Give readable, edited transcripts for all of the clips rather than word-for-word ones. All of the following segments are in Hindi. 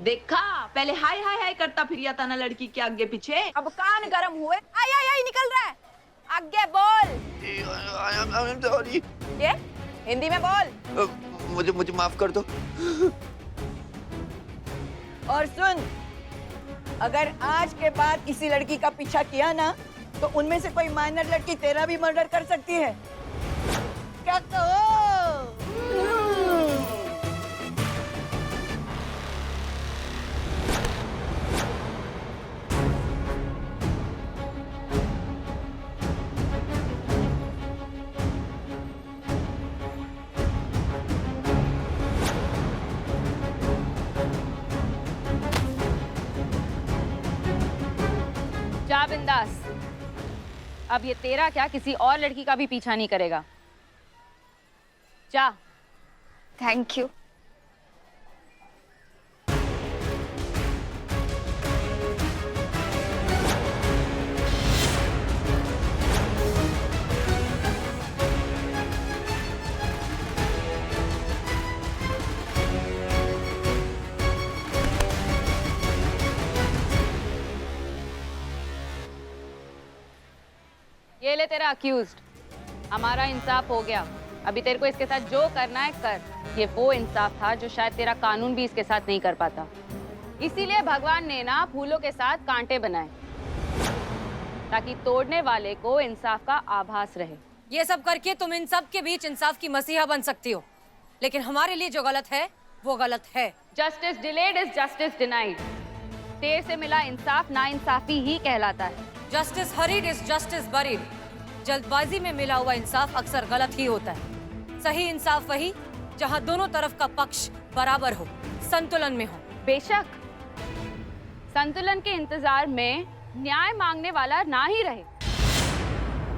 देखा, पहले हाय हाय हाय करता फिर था ना लड़की के आगे पीछे। अब कान गरम हुए। आई आई आई निकल रहा है, आगे बोल। I am sorry. ये हिंदी में बोल। मुझे मुझे माफ कर दो। और सुन, अगर आज के बाद किसी लड़की का पीछा किया ना तो उनमें से कोई माइनर लड़की तेरा भी मर्डर कर सकती है। क्या कहो? जा बिंदास, अब ये तेरा क्या किसी और लड़की का भी पीछा नहीं करेगा। जा। Thank you. ये ले तेरा अक्यूज्ड, हमारा इंसाफ हो गया। अभी तेरे को इसके साथ जो करना है कर। ये वो इंसाफ था जो शायद तेरा कानून भी इसके साथ नहीं कर पाता। इसीलिए भगवान ने ना फूलों के साथ कांटे बनाए, ताकि तोड़ने वाले को इंसाफ का आभास रहे। ये सब करके तुम इन सब के बीच इंसाफ की मसीहा बन सकती हो, लेकिन हमारे लिए जो गलत है वो गलत है। Justice delayed is justice denied. देर से मिला इंसाफ नाइंसाफी ही कहलाता है। Justice hurried is justice buried. जल्दबाजी में मिला हुआ इंसाफ अक्सर गलत ही होता है। सही इंसाफ वही जहां दोनों तरफ का पक्ष बराबर हो, संतुलन में हो। बेशक संतुलन के इंतजार में न्याय मांगने वाला ना ही रहे।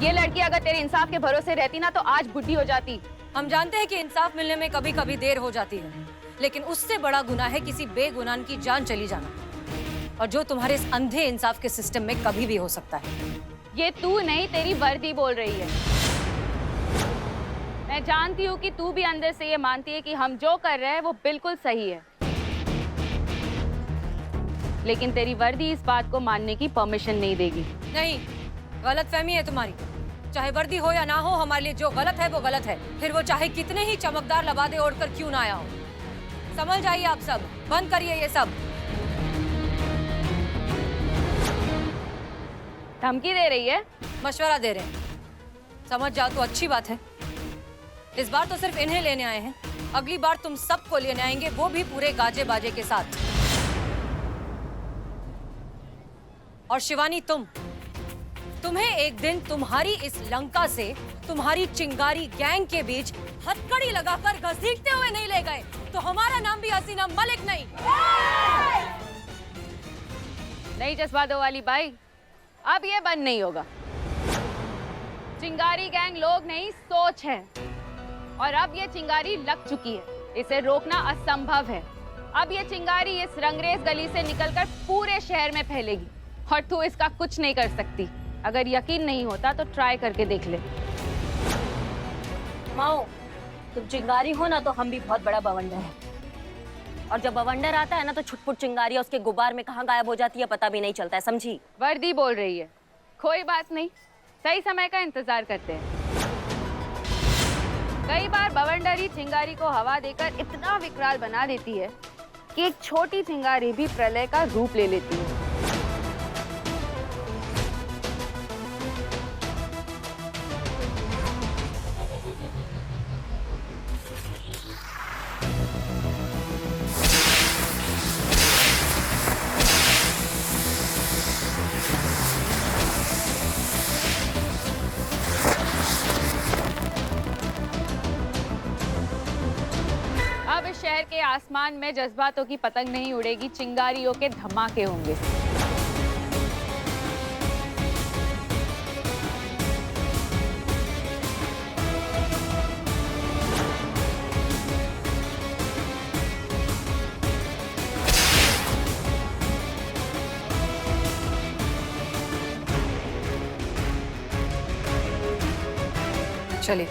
ये लड़की अगर तेरे इंसाफ के भरोसे रहती ना तो आज बुढ़ी हो जाती। हम जानते हैं कि इंसाफ मिलने में कभी कभी देर हो जाती है, लेकिन उससे बड़ा गुनाह है किसी बेगुनाह की जान चली जाना, और जो तुम्हारे इस अंधे इंसाफ के सिस्टम में कभी भी हो सकता है। ये तू नहीं, तेरी वर्दी बोल रही है। मैं जानती हूँ कि तू भी अंदर से ये मानती है कि हम जो कर रहे हैं वो बिल्कुल सही है, लेकिन तेरी वर्दी इस बात को मानने की परमिशन नहीं देगी। नहीं, गलतफहमी है तुम्हारी। चाहे वर्दी हो या ना हो, हमारे लिए जो गलत है वो गलत है, फिर वो चाहे कितने ही चमकदार लबादे ओढ़कर क्यों ना आया हो। समझ जाइए आप सब, बंद करिए ये सब। धमकी दे रही है? मशवरा दे रहे हैं। समझ जाओ तो अच्छी बात है। इस बार तो सिर्फ इन्हें लेने आए हैं, अगली बार तुम सबको लेने आएंगे, वो भी पूरे गाजे बाजे के साथ। और शिवानी, तुम्हें एक दिन तुम्हारी इस लंका से तुम्हारी चिंगारी गैंग के बीच हथकड़ी लगाकर घसीटते हुए नहीं ले गए तो हमारा नाम भी हसीना मलिक नहीं। नहीं जज्बातों वाली बाई, अब ये बंद नहीं होगा। चिंगारी गैंग लोग नहीं, सोच है, और अब ये चिंगारी लग चुकी है। इसे रोकना असंभव है। अब ये चिंगारी इस रंगरेज गली से निकलकर पूरे शहर में फैलेगी, और तू इसका कुछ नहीं कर सकती। अगर यकीन नहीं होता तो ट्राई करके देख ले। माओ, तुम चिंगारी हो ना तो हम भी बहुत बड़ा बवंडर है, और जब बवंडर आता है ना तो छुटपुट चिंगारियां उसके गुबार में कहाँ गायब हो जाती है पता भी नहीं चलता है, समझी? वर्दी बोल रही है, कोई बात नहीं, सही समय का इंतजार करते हैं। कई बार बवंडरी चिंगारी को हवा देकर इतना विकराल बना देती है कि एक छोटी चिंगारी भी प्रलय का रूप ले लेती है। अब इस शहर के आसमान में जज्बातों की पतंग नहीं उड़ेगी, चिंगारियों के धमाके होंगे। चलिए।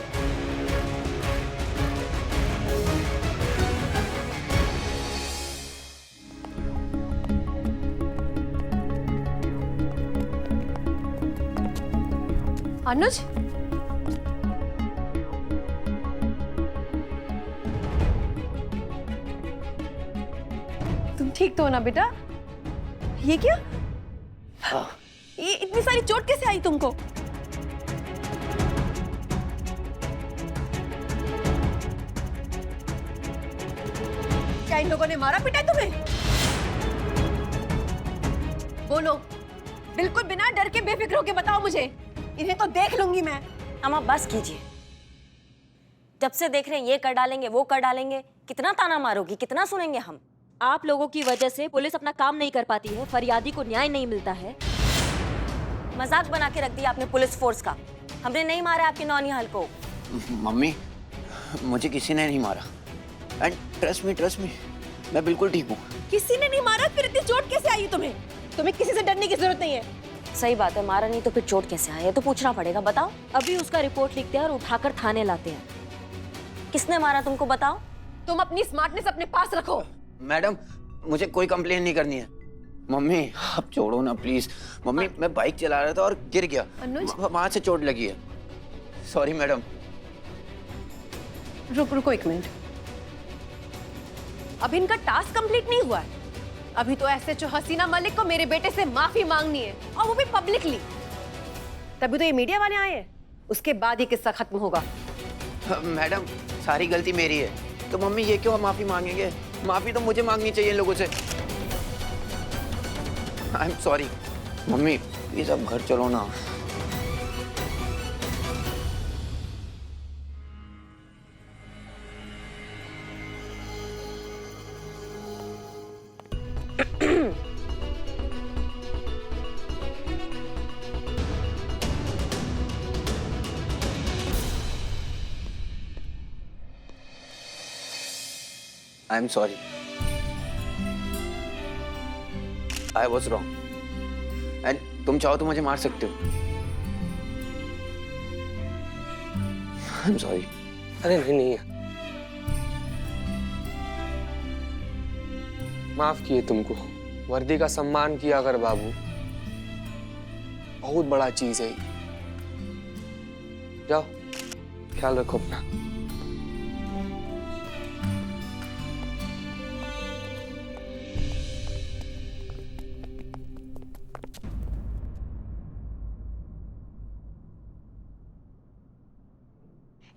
अनुज, तुम ठीक तो हो ना बेटा? ये क्या? ये इतनी सारी चोट कैसे आई तुमको? क्या इन लोगों ने मारा पिटा है तुम्हें? बोलो, बिल्कुल बिना डर के बेफिक्र होके बताओ मुझे। इन्हें तो देख लूंगी मैं। अम्मा बस कीजिए। जब से देख रहे हैं ये कर डालेंगे वो कर डालेंगे, कितना ताना मारोगी, कितना सुनेंगे हम? आप लोगों की वजह से पुलिस अपना काम नहीं कर पाती है, फरियादी को न्याय नहीं मिलता है। मजाक बना के रख दिया आपने पुलिस फोर्स का। हमने नहीं मारा आपके नौनिहाल को। मम्मी, मुझे किसी ने नहीं मारा। एंड ट्रस्ट मी, मैं बिल्कुल ठीक हूँ। किसी ने नहीं मारा, फिर इतनी चोट कैसे आई तुम्हें? तुम्हें किसी से डरने की जरूरत नहीं है। सही बात है, मारा नहीं तो फिर चोट कैसे आई? ये तो पूछना पड़ेगा। बताओ, अभी उसका रिपोर्ट लिखते हैं और उठाकर थाने लाते हैं। किसने मारा तुमको बताओ? तुम अपनी स्मार्टनेस अपने पास रखो। मैडम, मुझे कोई कंप्लेन नहीं करनी है। मम्मी, आप छोड़ो ना प्लीज। मम्मी, मैं बाइक चला रहा था और गिर गया, वहां से चोट लगी है। Sorry madam. रुको एक मिनट। अभी इनका टास्क कंप्लीट नहीं हुआ है। अभी तो एसएचओ हसीना मलिक को मेरे बेटे से माफी मांगनी है, और वो भी पब्लिकली। तभी तो ये मीडिया वाले आए हैं, उसके बाद ये किस्सा खत्म होगा। मैडम, सारी गलती मेरी है, तो मम्मी ये क्यों माफी मांगेंगे? माफी तो मुझे मांगनी चाहिए इन लोगों से। I am sorry. Mummy please अब घर चलो ना। I am sorry. I was wrong. And तुम चाहो तो मुझे मार सकते हो। I'm sorry. अरे नहीं, माफ किए तुमको। वर्दी का सम्मान किया कर बाबू, बहुत बड़ा चीज है। जाओ, ख्याल रखो अपना।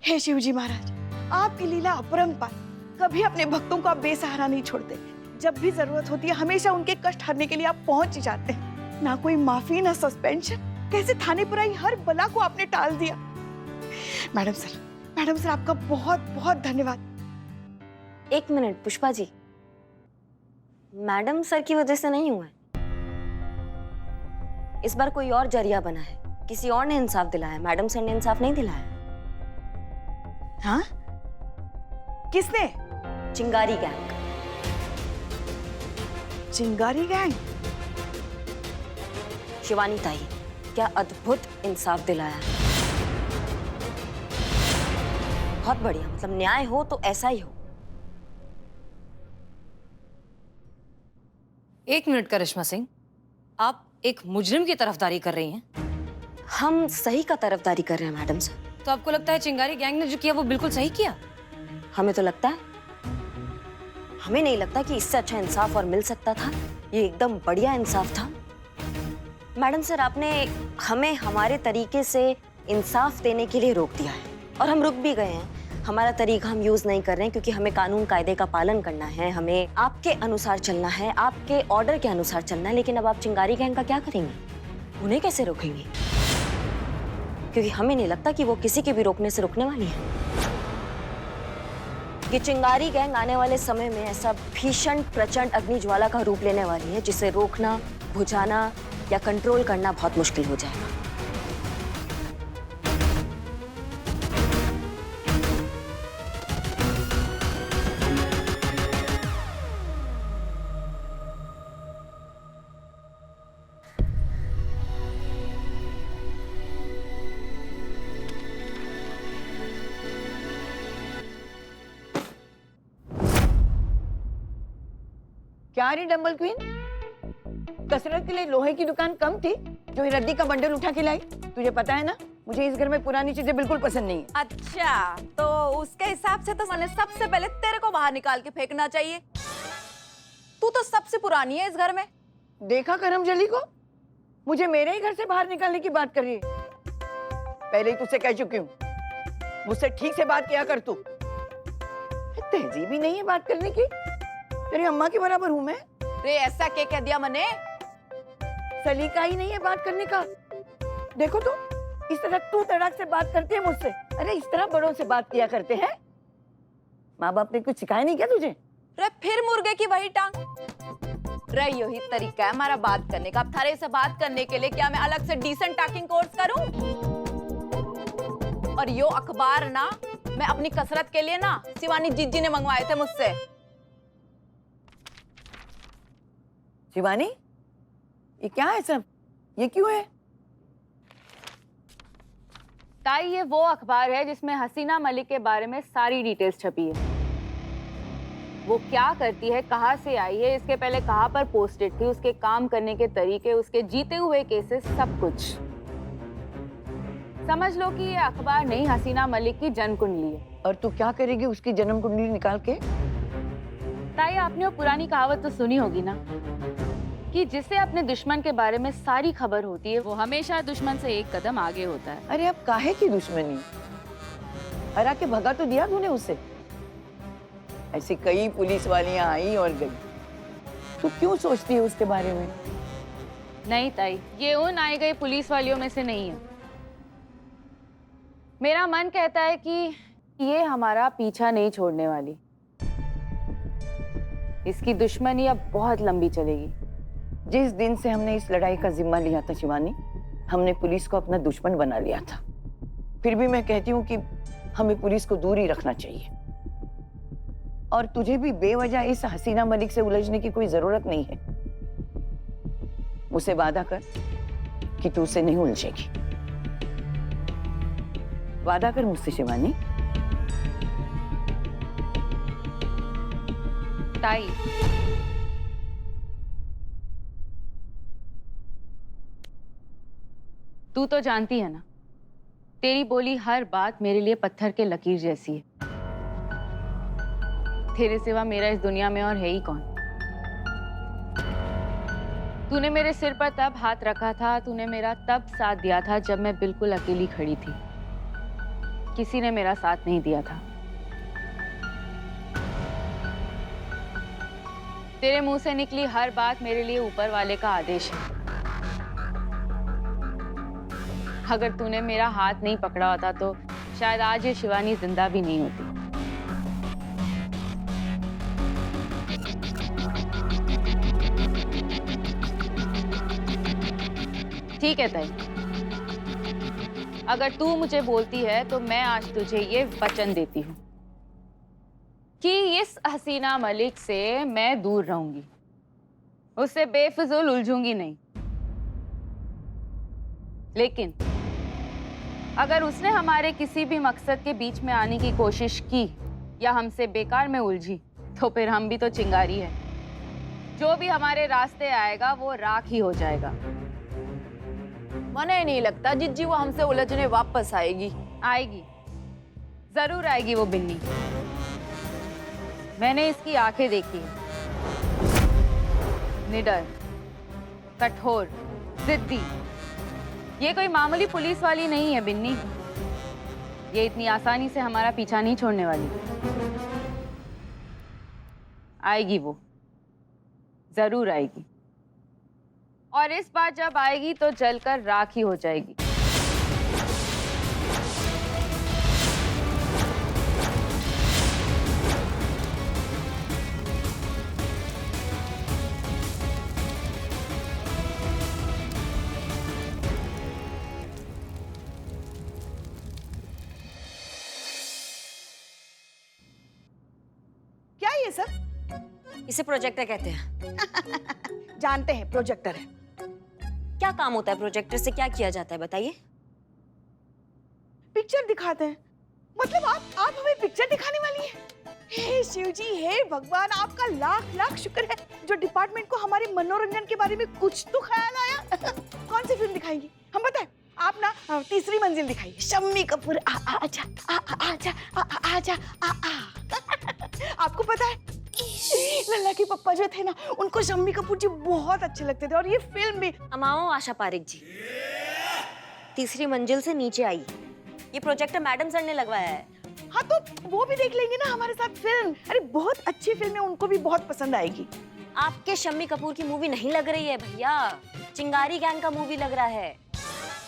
हे शिव जी महाराज, आपकी लीला अपरंपार। कभी अपने भक्तों को आप बेसहारा नहीं छोड़ते। जब भी जरूरत होती है हमेशा उनके कष्ट हरने के लिए आप पहुंच ही जाते हैं। ना कोई माफी ना सस्पेंशन, कैसे थाने पर आई हर बला को आपने टाल दिया। मैडम सर आपका बहुत बहुत धन्यवाद। एक minute Pushpa ji, madam sir की वजह से नहीं हुआ है। इस बार कोई और जरिया बना है, किसी और ने इंसाफ दिलाया, मैडम सर ने इंसाफ नहीं दिलाया। हाँ? किसने? चिंगारी गैंग। चिंगारी गैंग? शिवानी ताई, क्या अद्भुत इंसाफ दिलाया। बहुत बढ़िया, मतलब न्याय हो तो ऐसा ही हो। एक मिनट करिश्मा सिंह, आप एक मुजरिम की तरफदारी कर रही हैं? हम सही का तरफदारी कर रहे हैं मैडम सर। तो आपको लगता है चिंगारी गैंग ने जो किया वो बिल्कुल सही किया? हमें तो लगता है, हमें नहीं लगता कि इससे अच्छा इंसाफ और मिल सकता था। ये एकदम बढ़िया इंसाफ था। मैडम सर, आपने हमें हमारे तरीके से इंसाफ देने के लिए रोक दिया है, और हम रुक भी गए हैं। हमारा तरीका हम यूज नहीं कर रहे हैं क्योंकि हमें कानून कायदे का पालन करना है, हमें आपके अनुसार चलना है, आपके ऑर्डर के अनुसार चलना है। लेकिन अब आप चिंगारी गैंग का क्या करेंगे? उन्हें कैसे रोकेंगे? क्योंकि हमें नहीं लगता कि वो किसी के भी रोकने से रुकने वाली है। ये चिंगारी गैंग आने वाले समय में ऐसा भीषण प्रचंड अग्निज्वाला का रूप लेने वाली है जिसे रोकना, बुझाना या कंट्रोल करना बहुत मुश्किल हो जाएगा। क्या रे डंबल क्वीन, कसरत के लिए लोहे की दुकान कम थी जो ये रद्दी का बंडल उठा के लाई? तुझे पता है ना मुझे इस घर में पुरानी चीजें बिल्कुल पसंद नहीं है। अच्छा, तो उसके हिसाब से तो मैंने सबसे पहले तेरे को बाहर निकाल के फेंकना चाहिए। तू तो सबसे पुरानी है इस घर में। देखा करमजली को, मुझे मेरे ही घर से बाहर निकालने की बात कर रही है। पहले ही तुझसे कह चुकी हूँ, मुझसे ठीक से बात किया कर तू। तहजीब ही नहीं है बात करने की। तेरी अम्मा के बराबर हूँ मैं। रे ऐसा क्या कह दिया मैंने? सलीका ही नहीं है बात करने का। देखो तो, इस तरह तू तड़ाक से बात करती है मुझसे। अरे इस तरह बड़ों से बात किया करते हैं। माँ बाप ने कुछ सिखाया नहीं क्या तुझे? रे फिर मुर्गे की वही टांग। रे यही तरीका है हमारा बात करने का। अब थारे से बात करने के लिए क्या मैं अलग से डिसेंट टॉकिंग कोर्स करूं? और यो अखबार ना मैं अपनी कसरत के लिए ना शिवानी जीजी ने मंगवाए थे मुझसे। शिवानी, ये क्या है सब? ये क्यों है? ताई ये वो अखबार है जिसमें हसीना मलिक के बारे में सारी डिटेल्स छपी है। वो क्या करती है, कहाँ से आई है, इसके पहले कहाँ पर पोस्टेड थी, उसके काम करने के तरीके, उसके जीते हुए केसेस, सब कुछ। समझ लो कि ये अखबार नहीं, हसीना मलिक की जन्म कुंडली है। और तू क्या करेगी उसकी जन्म कुंडली निकाल के? ताई आपने वो पुरानी कहावत तो सुनी होगी ना कि जिसे अपने दुश्मन के बारे में सारी खबर होती है वो हमेशा दुश्मन से एक कदम आगे होता है। अरे अब काहे की दुश्मनी? हरा के भगा तो दिया तूने उससे। ऐसी कई पुलिस वालियां आई और गई, तू क्यों सोचती है उसके बारे में? नहीं ताई, ये उन आई गई पुलिस वालियों में से नहीं है। मेरा मन कहता है कि ये हमारा पीछा नहीं छोड़ने वाली। इसकी दुश्मनी अब बहुत लंबी चलेगी। जिस दिन से हमने इस लड़ाई का जिम्मा लिया था शिवानी, हमने पुलिस को अपना दुश्मन बना लिया था। फिर भी मैं कहती हूँ कि हमें पुलिस को दूर ही रखना चाहिए। और तुझे भी बेवजह इस हसीना मलिक से उलझने की कोई जरूरत नहीं है। मुझसे वादा कर कि तू उससे नहीं उलझेगी। वादा कर मुझसे शिवानी। ताई, तू तो जानती है ना, तेरी बोली हर बात मेरे लिए पत्थर के लकीर जैसी है। तेरे सिवा मेरा इस दुनिया में और है ही कौन? तूने मेरे सिर पर तब हाथ रखा था, तूने मेरा तब साथ दिया था जब मैं बिल्कुल अकेली खड़ी थी। किसी ने मेरा साथ नहीं दिया था। तेरे मुंह से निकली हर बात मेरे लिए ऊपर वाले का आदेश है। अगर तूने मेरा हाथ नहीं पकड़ा होता तो शायद आज ये शिवानी जिंदा भी नहीं होती। ठीक है ताई, अगर तू मुझे बोलती है तो मैं आज तुझे ये वचन देती हूँ कि इस हसीना मलिक से मैं दूर रहूंगी, उससे बेफिजूल उलझूंगी नहीं। लेकिन अगर उसने हमारे किसी भी मकसद के बीच में आने की कोशिश की या हमसे बेकार में उलझी तो फिर हम भी तो चिंगारी है। जो भी हमारे रास्ते आएगा वो राख ही हो जाएगा। मने नहीं लगता जिज्जी वो हमसे उलझने वापस आएगी। आएगी, जरूर आएगी वो बिन्नी। मैंने इसकी आंखें देखी है। निडर, कठोर, जिद्दी। ये कोई मामूली पुलिस वाली नहीं है बिन्नी। ये इतनी आसानी से हमारा पीछा नहीं छोड़ने वाली। आएगी वो, जरूर आएगी। और इस बार जब आएगी तो जलकर राख ही हो जाएगी। क्या ये सब? इसे प्रोजेक्टर कहते हैं। जानते हैं, प्रोजेक्टर है। क्या काम होता है प्रोजेक्टर से? क्या किया जाता है बताइए? पिक्चर दिखाते हैं। मतलब आप हमें पिक्चर दिखाने वाली हैं? हे शिव जी, हे भगवान, आपका लाख लाख शुक्र है जो डिपार्टमेंट को हमारे मनोरंजन के बारे में कुछ तो ख्याल आया। कौन सी फिल्म दिखाएंगी? हम बताएं? आप ना तीसरी मंजिल दिखाइए। शम्मी कपूर आजा आजा आजा आपको पता है लल्ला के पप्पा जो थे ना, उनको शम्मी कपूर जी बहुत अच्छे लगते थे और ये फिल्म भी। अमाओ आशा पारिक जी, तीसरी मंजिल से नीचे आई। ये प्रोजेक्टर मैडम सर ने लगवाया है। हाँ तो वो भी देख लेंगे ना हमारे साथ फिल्म। अरे बहुत अच्छी फिल्म है, उनको भी बहुत पसंद आएगी। आपके शम्मी कपूर की मूवी नहीं लग रही है भैया, चिंगारी गैंग का मूवी लग रहा है।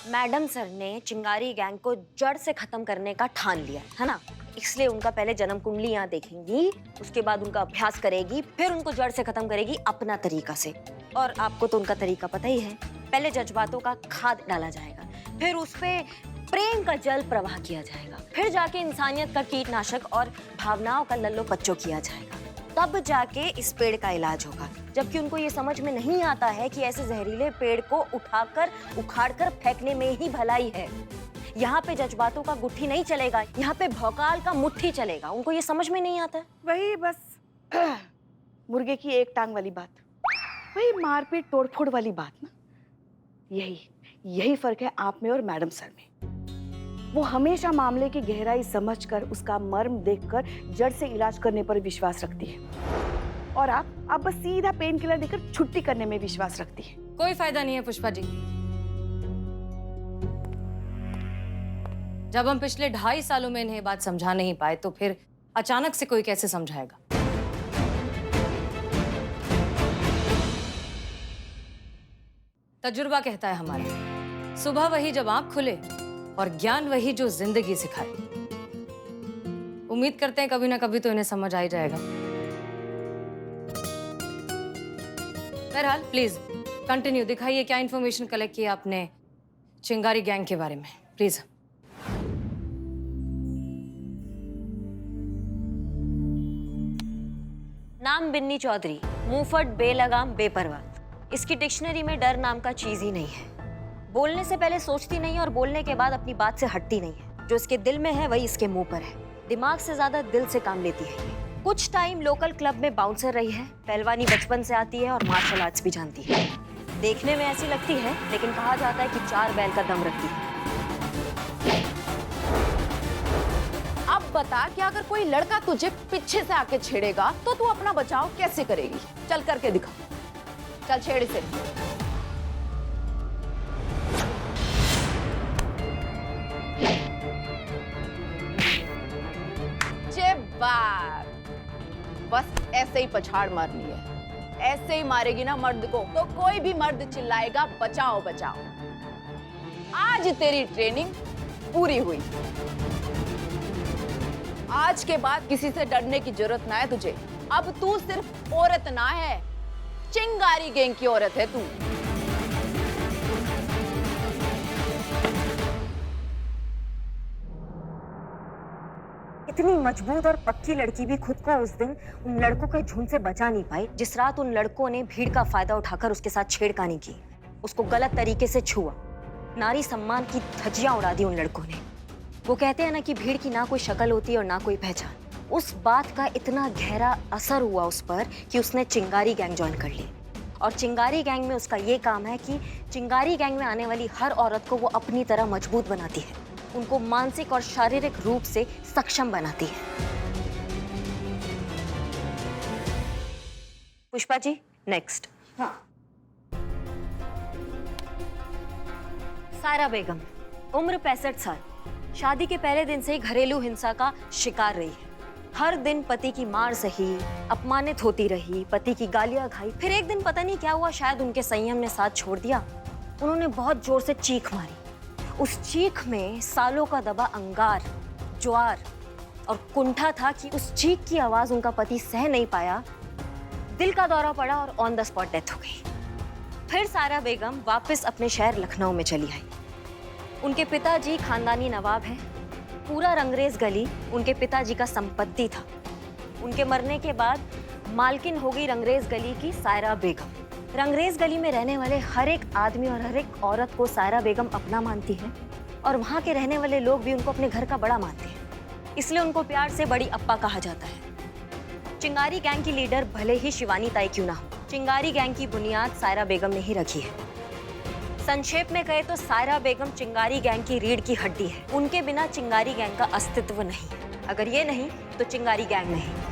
मैडम सर ने चिंगारी गैंग को जड़ से खत्म करने का ठान लिया है ना, इसलिए उनका पहले जन्म कुंडली यहाँ देखेंगी, उसके बाद उनका अभ्यास करेगी, फिर उनको जड़ से खत्म करेगी अपना तरीका से। और आपको तो उनका तरीका पता ही है, पहले जज्बातों का खाद डाला जाएगा, फिर उस पे प्रेम का जल प्रवाह किया जाएगा, फिर जाके इंसानियत का कीटनाशक और भावनाओं का लल्लो पच्चो किया जाएगा, तब जाके इस पेड़ का इलाज होगा। जबकि उनको ये समझ में नहीं आता है कि ऐसे जहरीले पेड़ को उठाकर उखाड़कर फेंकने में ही भलाई है। यहाँ पे जज्बातों का गुट्ठी नहीं चलेगा, यहाँ पे भौकाल का मुट्ठी चलेगा। उनको ये समझ में नहीं आता। वही बस मुर्गे की एक टांग वाली बात, वही मारपीट तोड़फोड़ वाली बात ना। यही फर्क है आप में और मैडम सर में। वो हमेशा मामले की गहराई समझकर, उसका मर्म देखकर जड़ से इलाज करने पर विश्वास रखती है, और आप बस सीधा पेन किलर देकर छुट्टी करने में विश्वास रखती है। कोई फायदा नहीं है पुष्पा जी। जब हम पिछले 2.5 सालों में इन्हें बात समझा नहीं पाए, तो फिर अचानक से कोई कैसे समझाएगा? तजुर्बा कहता है हमारा, सुबह वही जब आंख खुले और ज्ञान वही जो जिंदगी सिखाए। उम्मीद करते हैं कभी ना कभी तो इन्हें समझ आ ही जाएगा। बहरहाल प्लीज कंटिन्यू, दिखाइए क्या इंफॉर्मेशन कलेक्ट की आपने चिंगारी गैंग के बारे में, प्लीज। नाम बिन्नी चौधरी, मुंहफट, बेलगाम, बेपरवाह। इसकी डिक्शनरी में डर नाम का चीज ही नहीं है। बोलने से पहले सोचती नहीं और बोलने के बाद अपनी बात से हटती नहीं है। जो इसके दिल में है वही इसके मुंह पर है। दिमाग से ज्यादा दिल से काम लेती है ये। कुछ टाइम लोकल क्लब में बाउंसर रही है, पहलवानी बचपन से आती है और मार्शल आर्ट्स भी जानती है। देखने में ऐसी लगती है, लेकिन कहा जाता है कि 4 बैल का दम रखती है। अब बता कि अगर कोई लड़का तुझे पीछे से आके छेड़ेगा तो तू अपना बचाव कैसे करेगी? चल करके दिखा, चल छेड़ से। बस ऐसे ही पछाड़ मारनी है। ऐसे ही मारेगी ना मर्द को तो कोई भी मर्द चिल्लाएगा बचाओ बचाओ। आज तेरी ट्रेनिंग पूरी हुई। आज के बाद किसी से डरने की जरूरत ना है तुझे। अब तू सिर्फ औरत ना है, चिंगारी गैंग की औरत है तू। इतनी मजबूत और पक्की लड़की भी खुद को उस दिन उन लड़कों के झुंड से बचा नहीं पाई जिस रात उन लड़कों ने भीड़ का फायदा उठाकर उसके साथ छेड़खानी की, उसको गलत तरीके से छुआ, नारी सम्मान की धज्जियां उड़ा दी उन लड़कों ने। वो कहते हैं ना कि भीड़ की ना कोई शक्ल होती है और ना कोई पहचान। उस बात का इतना गहरा असर हुआ उस पर कि उसने चिंगारी गैंग ज्वाइन कर ली। और चिंगारी गैंग में उसका ये काम है कि चिंगारी गैंग में आने वाली हर औरत को वो अपनी तरह मजबूत बनाती है, उनको मानसिक और शारीरिक रूप से सक्षम बनाती है। पुष्पा जी नेक्स्ट। हाँ। सायरा बेगम, उम्र 65 साल, शादी के पहले दिन से ही घरेलू हिंसा का शिकार रही है। हर दिन पति की मार सही, अपमानित होती रही, पति की गालियां खाई। फिर एक दिन पता नहीं क्या हुआ, शायद उनके संयम ने साथ छोड़ दिया। उन्होंने बहुत जोर से चीख मारी। उस चीख में सालों का दबा अंगार, ज्वार और कुंठा था कि उस चीख की आवाज उनका पति सह नहीं पाया, दिल का दौरा पड़ा और ऑन द स्पॉट डेथ हो गई। फिर सायरा बेगम वापस अपने शहर लखनऊ में चली आई। उनके पिताजी खानदानी नवाब हैं। पूरा रंगरेज गली उनके पिताजी का संपत्ति था। उनके मरने के बाद मालकिन हो गई रंगरेज गली की सायरा बेगम। रंगरेज गली में रहने वाले हर एक आदमी और हर एक औरत को सायरा बेगम अपना मानती है और वहाँ के रहने वाले लोग भी उनको अपने घर का बड़ा मानते हैं। इसलिए उनको प्यार से बड़ी अप्पा कहा जाता है। चिंगारी गैंग की लीडर भले ही शिवानी ताई क्यों ना हो, चिंगारी गैंग की बुनियाद सायरा बेगम ने ही रखी है। संक्षेप में कहे तो सायरा बेगम चिंगारी गैंग की रीढ़ की हड्डी है। उनके बिना चिंगारी गैंग का अस्तित्व नहीं। अगर ये नहीं तो चिंगारी गैंग नहीं।